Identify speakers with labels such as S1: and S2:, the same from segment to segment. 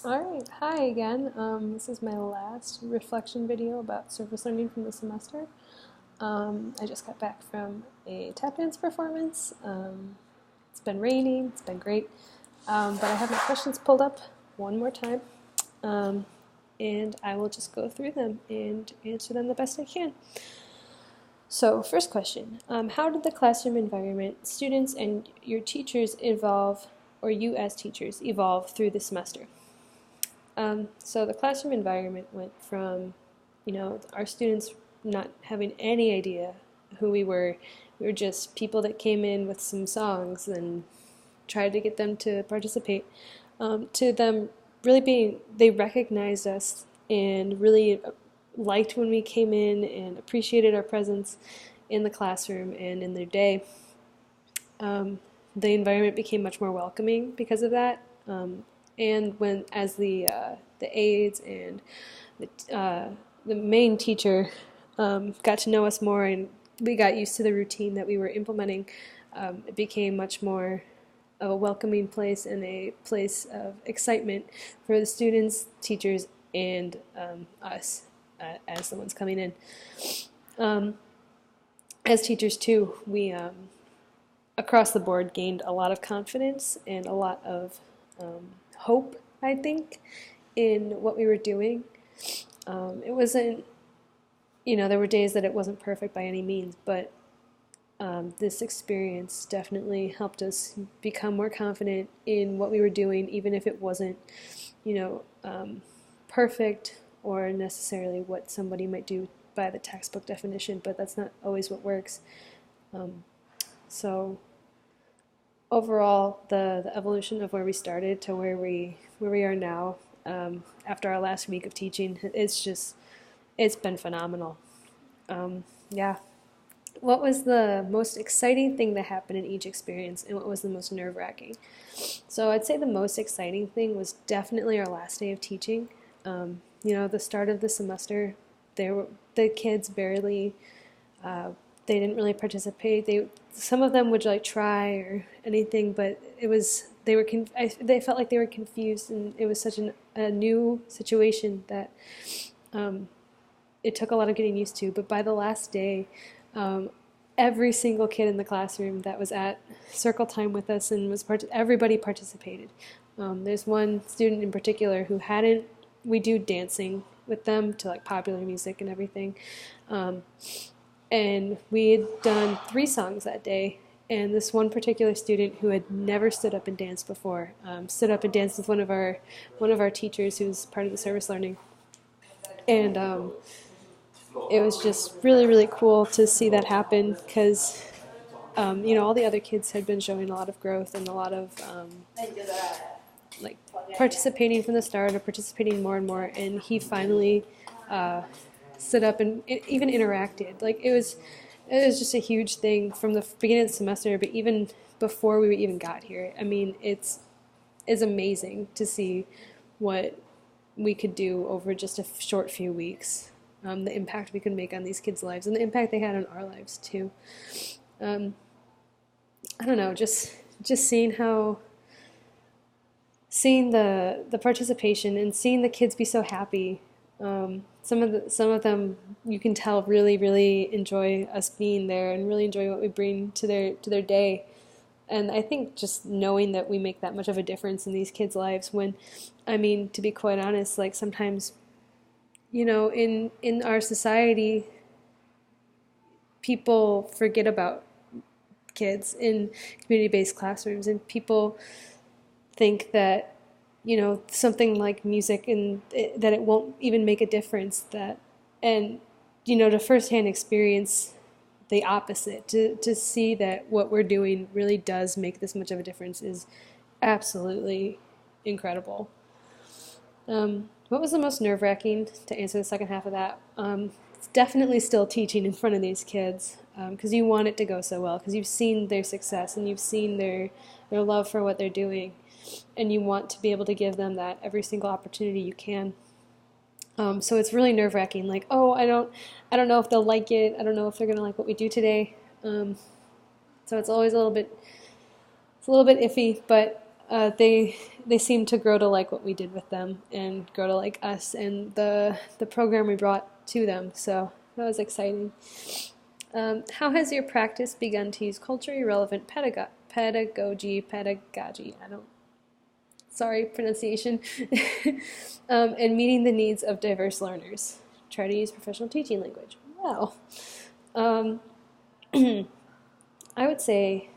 S1: Alright, hi again. This is my last reflection video about service learning from the semester. I just got back from a tap dance performance. It's been raining, it's been great, but I have my questions pulled up one more time, and I will just go through them and answer them the best I can. So, first question, how did the classroom environment, students, and your teachers evolve, or you as teachers, evolve through the semester? So the classroom environment went from, our students not having any idea who we were. We were just people that came in with some songs and tried to get them to participate, to them really they recognized us and really liked when we came in and appreciated our presence in the classroom and in their day. The environment became much more welcoming because of that. And as the aides and the main teacher got to know us more, and we got used to the routine that we were implementing, it became much more of a welcoming place and a place of excitement for the students, teachers, and us as the ones coming in. As teachers too, we across the board gained a lot of confidence and a lot of hope, I think, in what we were doing. It wasn't, there were days that it wasn't perfect by any means, but this experience definitely helped us become more confident in what we were doing, even if it wasn't, perfect or necessarily what somebody might do by the textbook definition, but that's not always what works. So overall, the evolution of where we started to where we are now, after our last week of teaching, it's been phenomenal. Yeah. What was the most exciting thing that happened in each experience, and what was the most nerve-wracking? So I'd say the most exciting thing was definitely our last day of teaching. The start of the semester, the kids barely, they didn't really participate. Some of them would try or anything, but they felt like they were confused, and it was such a new situation that it took a lot of getting used to. But by the last day, every single kid in the classroom that was at circle time with us and everybody participated. There's one student in particular who hadn't. We do dancing with them to popular music and everything. And we had done 3 songs that day, and this one particular student who had never stood up and danced before stood up and danced with one of our teachers who's part of the service learning, and it was just really, really cool to see that happen because all the other kids had been showing a lot of growth and a lot of participating from the start or participating more and more, and he finally stood up and even interacted. It was just a huge thing from the beginning of the semester, but even before we even got here. I mean, it's amazing to see what we could do over just a short few weeks. The impact we could make on these kids' lives and the impact they had on our lives too. I don't know, just seeing the participation and seeing the kids be so happy. Some of them you can tell really, really enjoy us being there and really enjoy what we bring to their day. And I think just knowing that we make that much of a difference in these kids' lives to be quite honest, sometimes, in our society, people forget about kids in community-based classrooms, and people think that something like music and that it won't even make a difference, to firsthand experience the opposite, to see that what we're doing really does make this much of a difference is absolutely incredible. What was the most nerve-wracking, to answer the second half of that? It's definitely still teaching in front of these kids, because you want it to go so well, because you've seen their success and you've seen their love for what they're doing, and you want to be able to give them that every single opportunity you can. So it's really nerve-wracking. I don't know if they'll like it. I don't know if they're gonna like what we do today. So it's always a little bit iffy, but they seem to grow to like what we did with them and grow to like us and the program we brought to them. So that was exciting. How has your practice begun to use culturally relevant pedagogy? I don't. Sorry, pronunciation. And meeting the needs of diverse learners. Try to use professional teaching language. Wow. Um, I would say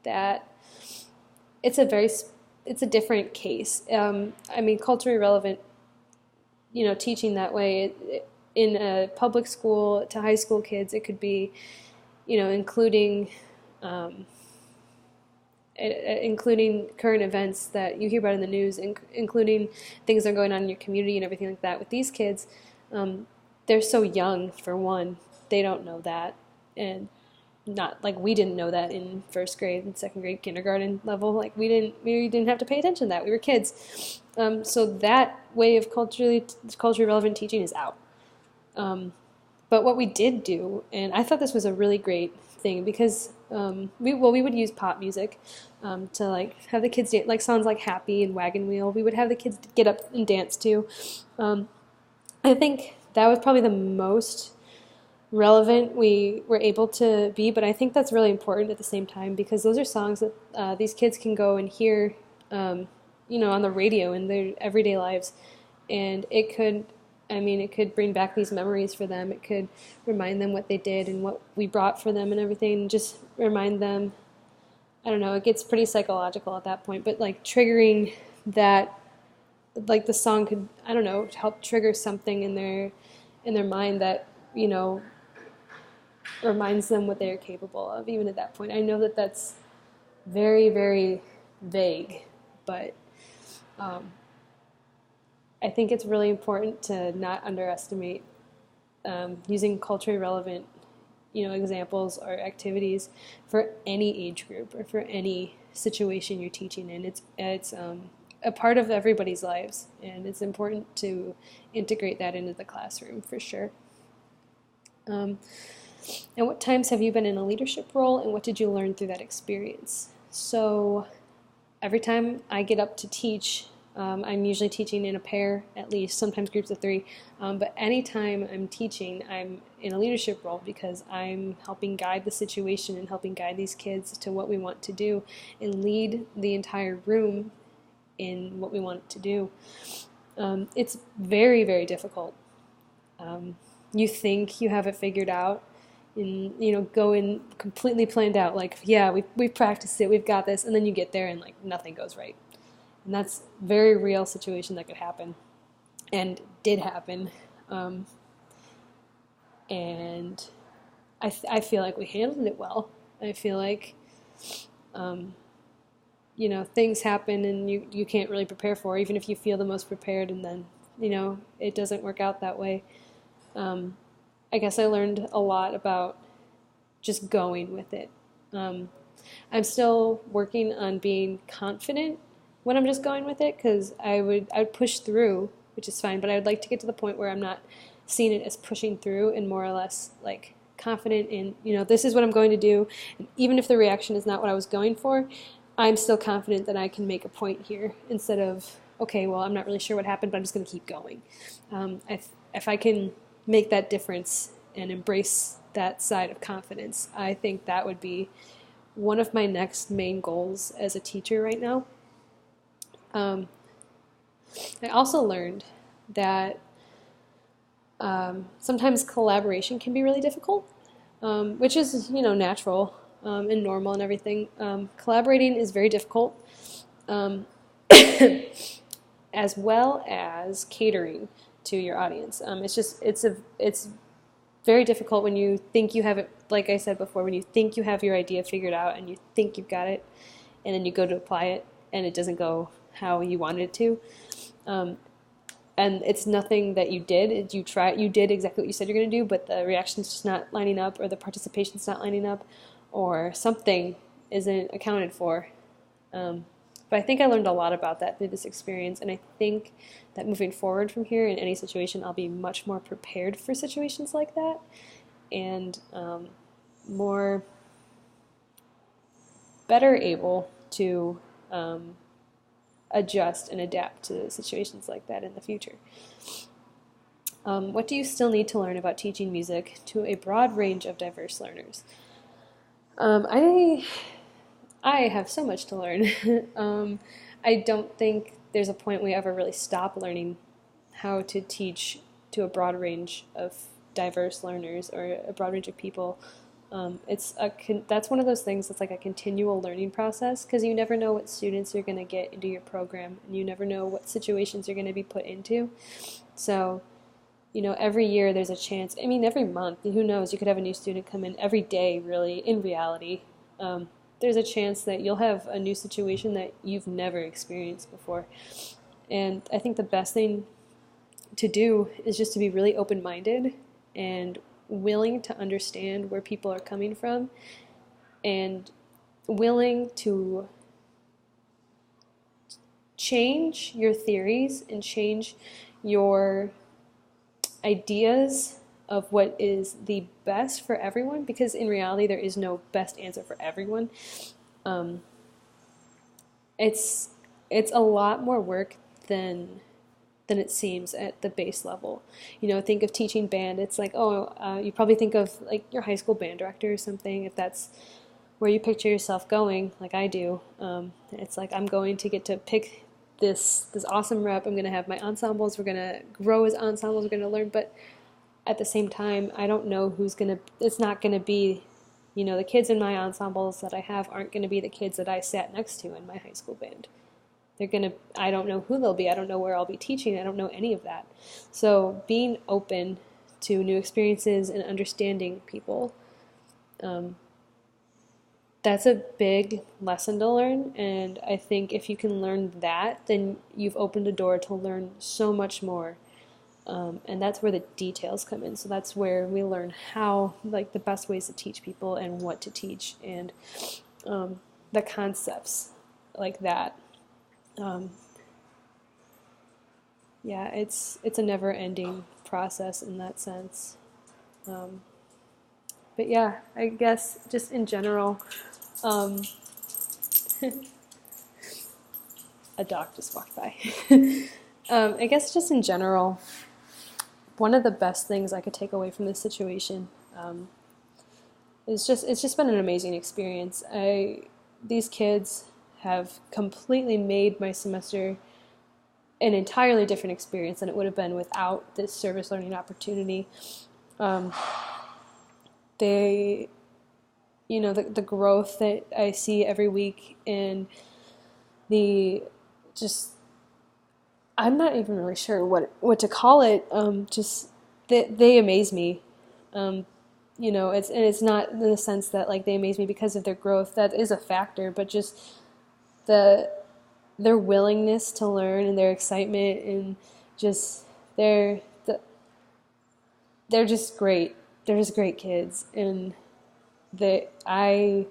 S1: that it's it's a different case. I mean, culturally relevant, teaching that way in a public school to high school kids, it could be, including um, including current events that you hear about in the news, including things that are going on in your community and everything like that. With these kids, they're so young, for one, they don't know that. And not like we didn't know that in first grade and second grade, kindergarten level. Like we didn't have to pay attention to that. We were kids. So that way of culturally relevant teaching is out. But what we did do, and I thought this was a really great thing because we would use pop music to like have the kids dance, like songs like Happy and Wagon Wheel. We would have the kids get up and dance to. I think that was probably the most relevant we were able to be, but I think that's really important at the same time because those are songs that these kids can go and hear, on the radio in their everyday lives, and it could bring back these memories for them. It could remind them what they did and what we brought for them and everything, and just remind them, I don't know, it gets pretty psychological at that point, but like triggering that, like the song could, I don't know, help trigger something in their mind that, reminds them what they're capable of, even at that point. I know that that's very, very vague, but I think it's really important to not underestimate using culturally relevant, examples or activities for any age group or for any situation you're teaching in. It's a part of everybody's lives, and it's important to integrate that into the classroom for sure. And what times have you been in a leadership role, and what did you learn through that experience? So every time I get up to teach, I'm usually teaching in a pair at least, sometimes groups of 3. But anytime I'm teaching, I'm in a leadership role because I'm helping guide the situation and helping guide these kids to what we want to do and lead the entire room in what we want to do. It's very, very difficult. You think you have it figured out, and go in completely planned out, like, yeah, we've practiced it, we've got this, and then you get there and like nothing goes right. And that's a very real situation that could happen and did happen. And I feel like we handled it well. I feel like things happen and you can't really prepare for, even if you feel the most prepared, and then it doesn't work out that way. I guess I learned a lot about just going with it. I'm still working on being confident when I'm just going with it, because I'd push through, which is fine, but I would like to get to the point where I'm not seeing it as pushing through and more or less like confident in, this is what I'm going to do, and even if the reaction is not what I was going for, I'm still confident that I can make a point here instead of, okay, well, I'm not really sure what happened, but I'm just going to keep going. If I can make that difference and embrace that side of confidence, I think that would be one of my next main goals as a teacher right now. I also learned that sometimes collaboration can be really difficult, which is, natural and normal and everything. Collaborating is very difficult, as well as catering to your audience. It's very difficult when you think you have it, like I said before, when you think you have your idea figured out and you think you've got it, and then you go to apply it and it doesn't go how you wanted it to. And it's nothing that you did. You did exactly what you said you're going to do, but the reaction's just not lining up, or the participation's not lining up, or something isn't accounted for. But I think I learned a lot about that through this experience, and I think that moving forward from here in any situation, I'll be much more prepared for situations like that, and better able to adjust and adapt to situations like that in the future. What do you still need to learn about teaching music to a broad range of diverse learners? I have so much to learn. I don't think there's a point we ever really stop learning how to teach to a broad range of diverse learners or a broad range of people. That's one of those things that's like a continual learning process, because you never know what students you're going to get into your program, and you never know what situations you're going to be put into. So, every year there's a chance. I mean, every month, who knows? You could have a new student come in every day, really, in reality. There's a chance that you'll have a new situation that you've never experienced before. And I think the best thing to do is just to be really open-minded and willing to understand where people are coming from, and willing to change your theories and change your ideas of what is the best for everyone, because in reality there is no best answer for everyone. It's a lot more work than it seems at the base level. Think of teaching band. It's like, you probably think of like your high school band director or something, if that's where you picture yourself going, like I do. It's like, I'm going to get to pick this awesome rep. I'm going to have my ensembles. We're going to grow as ensembles. We're going to learn. But at the same time, I don't know it's not going to be, the kids in my ensembles that I have aren't going to be the kids that I sat next to in my high school band. I don't know who they'll be. I don't know where I'll be teaching. I don't know any of that. So being open to new experiences and understanding people, that's a big lesson to learn. And I think if you can learn that, then you've opened a door to learn so much more. And that's where the details come in. So that's where we learn how, like, the best ways to teach people and what to teach, and the concepts like that. Yeah, it's a never-ending process in that sense. But yeah, I guess just in general, a dog just walked by. I guess just in general, one of the best things I could take away from this situation is it's just been an amazing experience. These kids have completely made my semester an entirely different experience than it would have been without this service learning opportunity. The growth that I see every week, and I'm not even really sure what to call it. They amaze me. It's not in the sense that like they amaze me because of their growth. That is a factor, but just their willingness to learn and their excitement, and just they're just great. They're just great kids, and I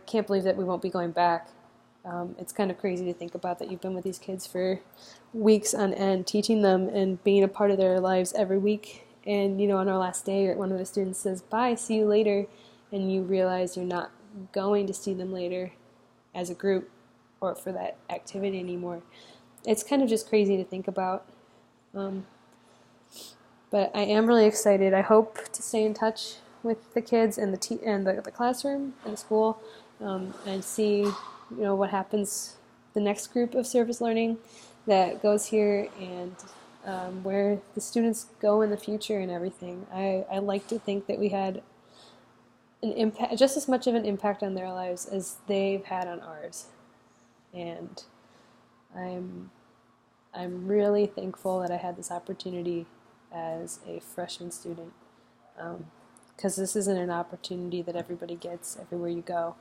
S1: can't believe that we won't be going back. It's kind of crazy to think about that you've been with these kids for weeks on end, teaching them and being a part of their lives every week. And, on our last day, one of the students says, "Bye, see you later." And you realize you're not going to see them later as a group or for that activity anymore. It's kind of just crazy to think about. But I am really excited. I hope to stay in touch with the kids and the classroom and the school, and see what happens the next group of service learning that goes here, and where the students go in the future and everything. I like to think that we had an impact, just as much of an impact on their lives as they've had on ours. And I'm really thankful that I had this opportunity as a freshman student, because this isn't an opportunity that everybody gets everywhere you go.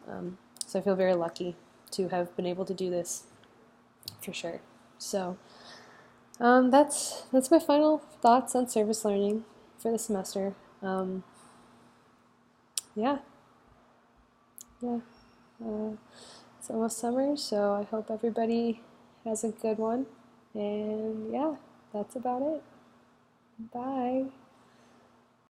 S1: So I feel very lucky to have been able to do this, for sure. So that's my final thoughts on service learning for the semester. It's almost summer, so I hope everybody has a good one. And yeah, that's about it. Bye.